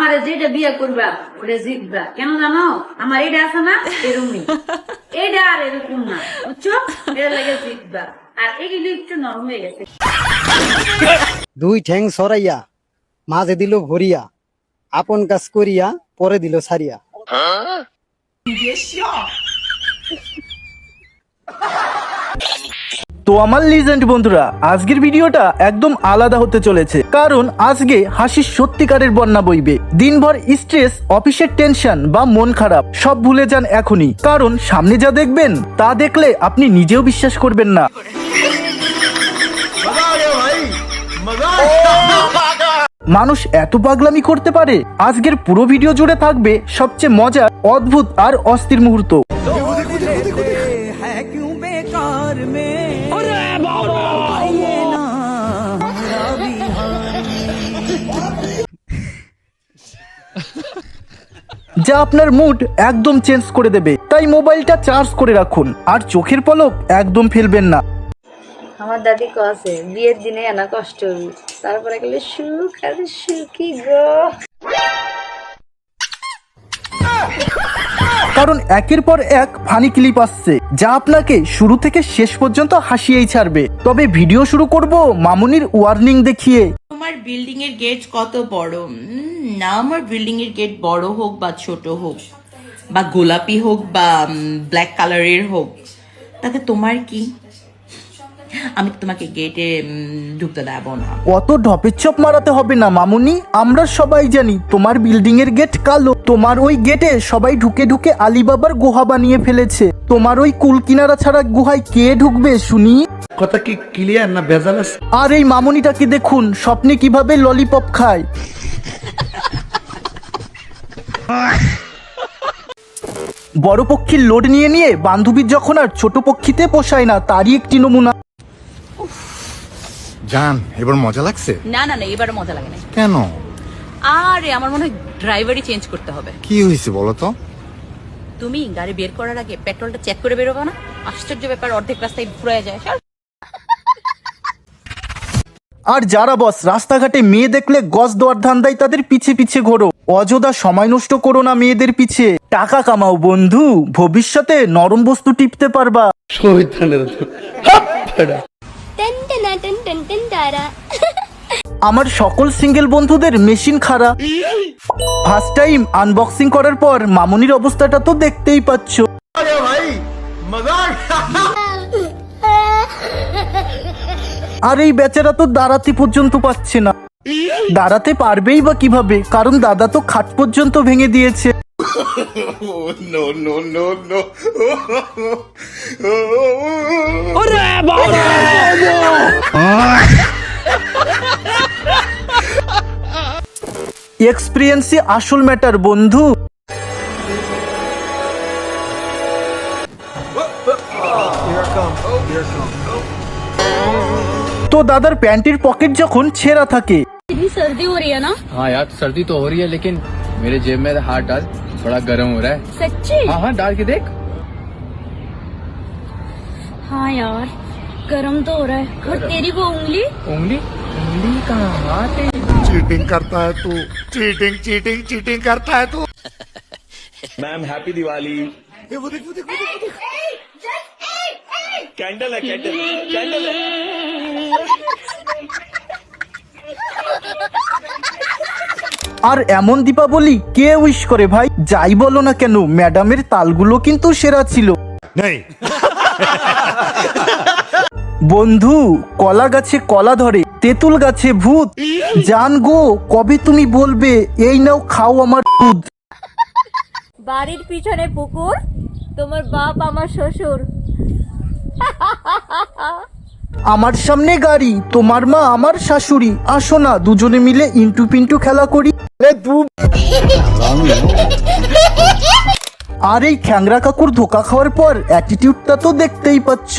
আমারে যেটা বিয়ে করবা ওটা জিতবা, কেন জানো? আমার এটা আছে না, এরকমই এটা আর এরকম না, বুঝছো? এটা লাগে জিতবা। আর এগুলো একটু নরম হয়ে গেছে। দুই ঠ্যাং সরাইয়া মাঝে দিল ভরিয়া, আপন কাজ করিয়া পরে দিল সারিয়া। তো আমার লিজেন্ড বন্ধুরা, আজকের ভিডিওটা একদম আলাদা হতে চলেছে, কারণ আজকে হাসির সত্যিকারের বন্যা বইবে। দিনভর স্ট্রেস, অফিসের টেনশন বা মন খারাপ সব ভুলে যান এখনই, কারণ সামনে যা দেখবেন তা দেখলে আপনি নিজেও বিশ্বাস করবেন না। মানুষ এত পাগলামি করতে পারে? আজকের পুরো ভিডিও জুড়ে থাকবে সবচেয়ে মজার, অদ্ভুত আর অস্থির মুহূর্ত। যা আপনার মুড একদম চেঞ্জ করে দেবে, তাই মোবাইলটা চার্জ করে রাখুন আর চোখের পলক একদম ফেলবেন না। আমার দাদি কছে বিয়ের দিনে এনা কষ্ট হবি, তারপরে গেলে সুখ আর সুখী গো। কারণ একের পর এক ফানি ক্লিপ আসছে, যা আপনাকে শুরু থেকে শেষ পর্যন্ত হাসিয়েই ছাড়বে। তবে ভিডিও শুরু করব মামুনির ওয়ার্নিং দেখিয়ে। তোমার বিল্ডিং এর গেট কত বড়? না, আমার বিল্ডিং এর গেট বড় হোক বা ছোট হোক বা গোলাপি হোক বা ব্ল্যাক কালারের হোক, তাতে তোমার কি? আমি তোমাকে গেটে ঢুকতে দেবো না। অত ঢপের চপ মারাতে হবে না মামুনি, আমরা সবাই জানি তোমার বিল্ডিং এর গেট কালো। তোমার ওই গেটে সবাই ঢুকে ঢুকে আলিবাবার গুহা বানিয়ে ফেলেছে। তোমার ওই কুল কিনারা ছাড়া গুহায় কে ঢুকবে শুনি? কথা কি ক্লিয়ার না ভেজাল আছে? আর এই মামুনিটাকে দেখুন স্বপ্নে কিভাবে ললিপপ খায়। বড় পক্ষীর লোড নিয়ে নিয়ে বান্ধবীর যখন আর ছোট পক্ষীতে পোষায় না, তারই একটি নমুনা। জান, এবার মজা লাগছে? না না না, এবার মজা লাগে না। কেন? আরে আমার মনে হয় ড্রাইভারই চেঞ্জ করতে হবে। কি হয়েছে বলো তো? তুমি গাড়ি বের করার আগে পেট্রোলটা চেক করে বেরোবে না? আশ্চর্য ব্যাপার, অর্ধেক রাস্তায় ফুরায় যায়। আর যারা বস রাস্তাঘাটে মেয়ে দেখলে গজ দেওয়ার ধান্দায় তাদের পিছে পিছে ঘোরো, অযথা সময় নষ্ট করো না মেয়েদের পিছে। টাকা কামাও বন্ধু, ভবিষ্যতে নরম বস্তু টিপতে পারবা। আমার সকল সিঙ্গেল বন্ধুদের মেশিন খারাপ। ফার্স্ট টাইম আনবক্সিং করার পর মামুনির অবস্থাটা তো দেখতেই পাচ্ছ। আর এই বেচারা তো দাঁড়াতে পর্যন্ত পাচ্ছে না। দাঁড়াতে পারবেই বা কিভাবে, কারণ দাদা তো খাট পর্যন্ত ভেঙে দিয়েছে। এক্সপিরিয়েন্সই আসল ম্যাটার বন্ধু। তো দাদার প্যান্টির পকেট যখন ছেঁড়া থাকে। सर्दी हो रही है ना? हाँ यार, सर्दी तो हो रही है, लेकिन मेरे जेब में हाथ डाल, बड़ा गर्म हो रहा है। सच्ची? हाँ हाँ, डाल के देख। हाँ यार, गरम तो हो रहा है। और तेरी वो उंगली? उंगली? उंगली कहाँ? हाथ है। चीटिंग करता है तू, चीटिंग चीटिंग चीटिंग करता है तू। Ma'am happy Diwali. वो देख कैंडल है, कैंडल कैंडल है। আর এমন দীপাবলি কে উইশ করে ভাই? যাই বলো না কেন, ম্যাডামের তালগুলো কিন্তু সেরা ছিল। বন্ধু, কলা গাছে কলা ধরে, তেঁতুল গাছে ভূত। জান গো, কবে তুমি বলবে এই নাও খাও আমার দুধ? বাড়ির পিছনে পুকুর, তোমার বাপ আমার শ্বশুর। আমার সামনে গাড়ি, তোমার মা আমার শাশুড়ি। আসো না দুজনে মিলে ইন্টু পিন্টু খেলা করি। আর এই খ্যাংরা কাকুর ধোকা খাওয়ার পর অ্যাটিটিউডটা তো দেখতেই পাচ্ছ।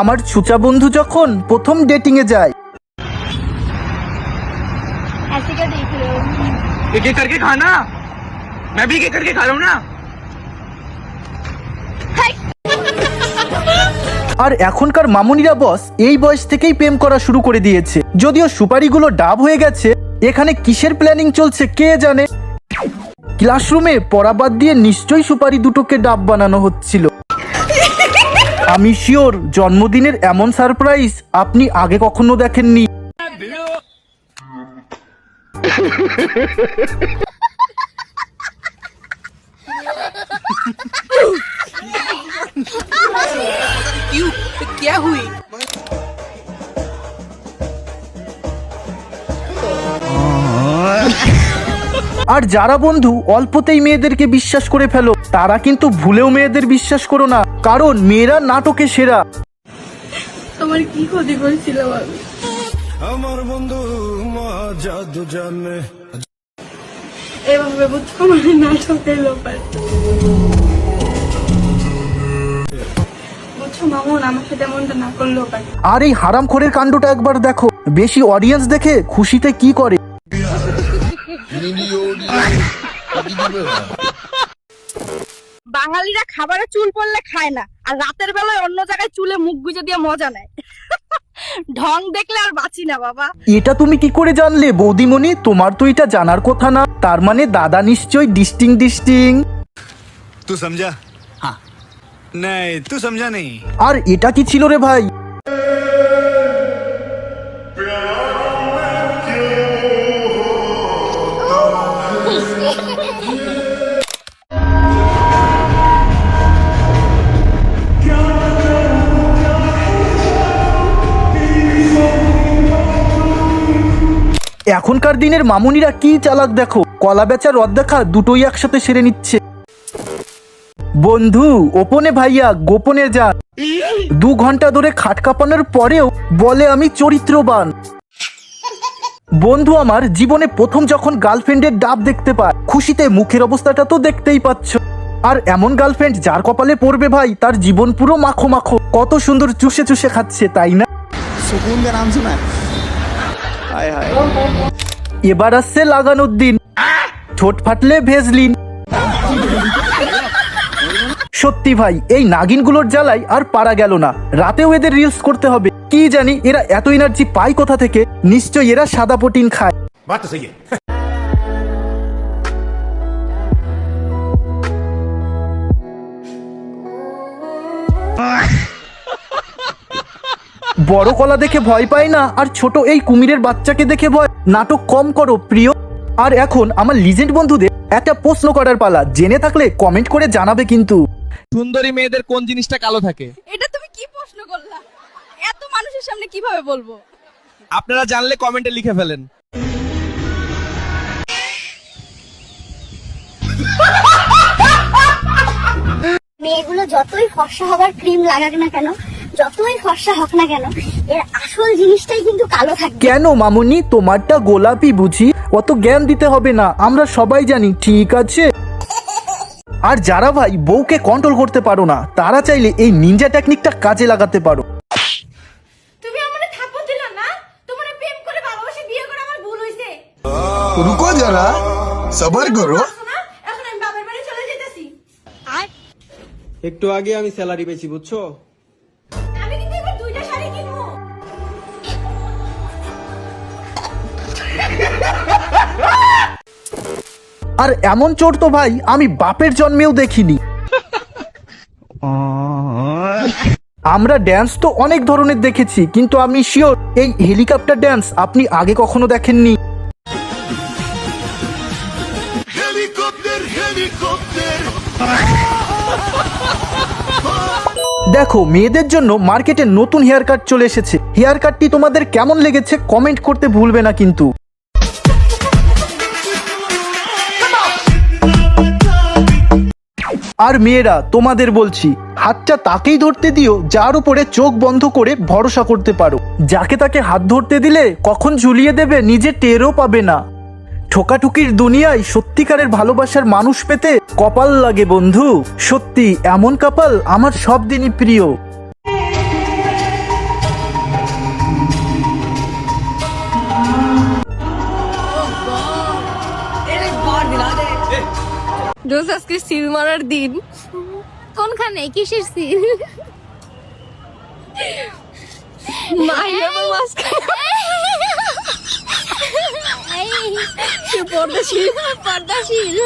আমার ছুচা বন্ধু যখন প্রথম ডেটিং এ যায়। ऐसे क्या देख रहे हो? एक एक करके खाना, मैं भी एक एक करके खा रहा हूँ ना। আর এখনকার মামুনিরা বস এই বয়স থেকেই প্রেম করা শুরু করে দিয়েছে। যদিও সুপারিগুলো ডাব হয়ে গেছে, এখানে কিসের প্ল্যানিং চলছে কে জানে। ক্লাসরুমে পড়া বাদ দিয়ে নিশ্চয়ই সুপারি দুটোকে ডাব বানানো হচ্ছিল। আমি শিওর জন্মদিনের এমন সারপ্রাইজ আপনি আগে কখনো দেখেননি। क्या हुई? আর যারা বন্ধু অল্পতেই মেয়েদেরকে বিশ্বাস করে ফেলো, তারা কিন্তু ভুলেও মেয়েদের বিশ্বাস করো না, কারণ মেয়েরা নাটকে সেরা। তোমার কি ক্ষতি করেছিলাম আমি? আমার বন্ধু জাদু জানে এভাবে বুঝছো মানে নাটকের ব্যাপার বুঝছো মামুন, আমার সাথে এমনটা না করলেও পারে। আর এই হারামখোরের কাণ্ডটা একবার দেখো, বেশি অডিয়েন্স দেখে খুশিতে কি করে। বাঙালিরা খাবারে চুল পড়লে খায় না, আর রাতের বেলায় অন্য জায়গায় চুলে মুখ গুজে দিয়ে মজা নেয়। ঢং দেখলে আর বাঁচি না বাবা। এটা তুমি কি করে জানলে বৌদিমণি? তোমার তো এটা জানার কথা না। তার মানে দাদা নিশ্চয়ই ডিস্টিং। तू समझा? हाँ नहीं तू समझा नहीं। আর এটা কি ছিল রে ভাই? এখনকার দিনের মামুনিরা কি চালাক দেখো, কলা বেচা রদ দেখা দুটোই একসাথে সেরে নিচ্ছে। বন্ধু ওপনে ভাইয়া গোপনে যান। 2 ঘন্টা ধরে খাট কাঁপানোর পরেও বলে আমি চরিত্রবান। বন্ধু আমার জীবনে প্রথম যখন গার্লফ্রেন্ডের ডাব দেখতে পায়, খুশিতে মুখের অবস্থাটা তো দেখতেই পাচ্ছ। আর এমন গার্লফ্রেন্ড যার কপালে পড়বে ভাই, তার জীবন পুরো মাখো মাখো। কত সুন্দর চুষে চুষে খাচ্ছে, তাই না? सुकून का नाम सुना है? हाय हाय। এবার আসছে লাগানোর দিন, ঠোঁট ফাটলে ভেজলিন। সত্যি ভাই এই নাগিনগুলোর জ্বালাই আর পারা গেল না। রাতেও এদের রিলস করতে হবে। কি জানি এরা এত এনার্জি পায় কোথা থেকে। নিশ্চয়ই এরা সাদা প্রোটিন খায়। बात तो सही है। বড় কলা দেখে ভয় পায় না, আর ছোট এই কুমিরের বাচ্চাকে দেখে ভয়। নাটক কম করো প্রিয়। আর এখন আমার লিজেন্ড বন্ধুদের একটা প্রশ্ন করার পালা। জেনে থাকলে কমেন্ট করে জানাবে কিন্তু। সুন্দরী মেয়েদের কোন জিনিসটা কালো থাকে? এটা তুমি কি প্রশ্ন করলা? এত মানুষের সামনে কিভাবে বলবো? আপনারা জানলে কমেন্টে লিখে ফেলেন। মেয়েগুলো যতই ফর্সা হবার ক্রিম লাগাক না কেন, যতই ফর্সা হোক না কেন, এর আসল জিনিসটাই কিন্তু কালো থাকে। কেন মামুনি, তোমারটা গোলাপি বুঝি? অত জ্ঞান দিতে হবে না, আমরা সবাই জানি, ঠিক আছে? আর যারা ভাই বউকে কন্ট্রোল করতে পারো না, তারা চাইলে এই নিনজা টেকনিকটা কাজে লাগাতে পারো। তুমি আমারে থাপ্পড় দিলা না? তোমারে প্রেম করে ভালোবাসে বিয়ে করে আমার ভুল হইছে। रुको जरा सबर करो। শোনা, এখন আমি বাবার বাড়ি চলে যাইতাছি। একটু আগে আমি স্যালারি পেয়েছি বুঝছো। আমি কিন্তু এবার 2টা শাড়ি কিনবো। আর এমন চোর তো ভাই আমি বাপের জন্মেও দেখিনি। আমরা ড্যান্স তো অনেক ধরনের দেখেছি, কিন্তু আমি শিওর এই হেলিকপ্টার ড্যান্স আপনি আগে কখনো দেখেননি। Helicopter helicopter. দেখো মেয়েদের জন্য মার্কেটে নতুন হেয়ার কাট চলে এসেছে। হেয়ার কাটটি তোমাদের কেমন লেগেছে কমেন্ট করতে ভুলবে না কিন্তু। আর মেয়েরা তোমাদের বলছি, হাতটা তাকেই ধরতে দিও যার উপরে চোখ বন্ধ করে ভরসা করতে পারো। যাকে তাকে হাত ধরতে দিলে কখন ঝুলিয়ে দেবে নিজে টেরও পাবে না। ঠোকাঠুকির দুনিয়ায় সত্যিকারের ভালোবাসার মানুষ পেতে কপাল লাগে বন্ধু। সত্যি এমন কপাল আমার সব দিনই প্রিয়। এটা রোজ আজকে সিল মারার দিন। কোনখানে কিসের সিন? পর্দাশীল।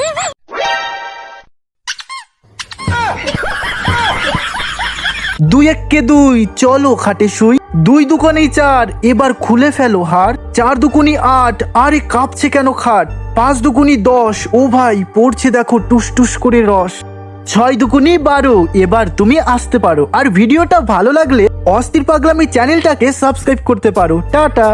দুই একে দুই, চলো খাটে শুই। দুই দুকোনি চার, এবার খুলে ফেলো হার। চার দুকুনি আট, আরে কাঁপছে কেন খাট। পাঁচ দুকুনি 10, ও ভাই পড়ছে দেখো টুস টুস করে রস। 6 দুকুনি 12, এবার তুমি আসতে পারো। আর ভিডিওটা ভালো লাগলে অস্থির পাগলামি চ্যানেলটাকে সাবস্ক্রাইব করতে পারো। টাটা।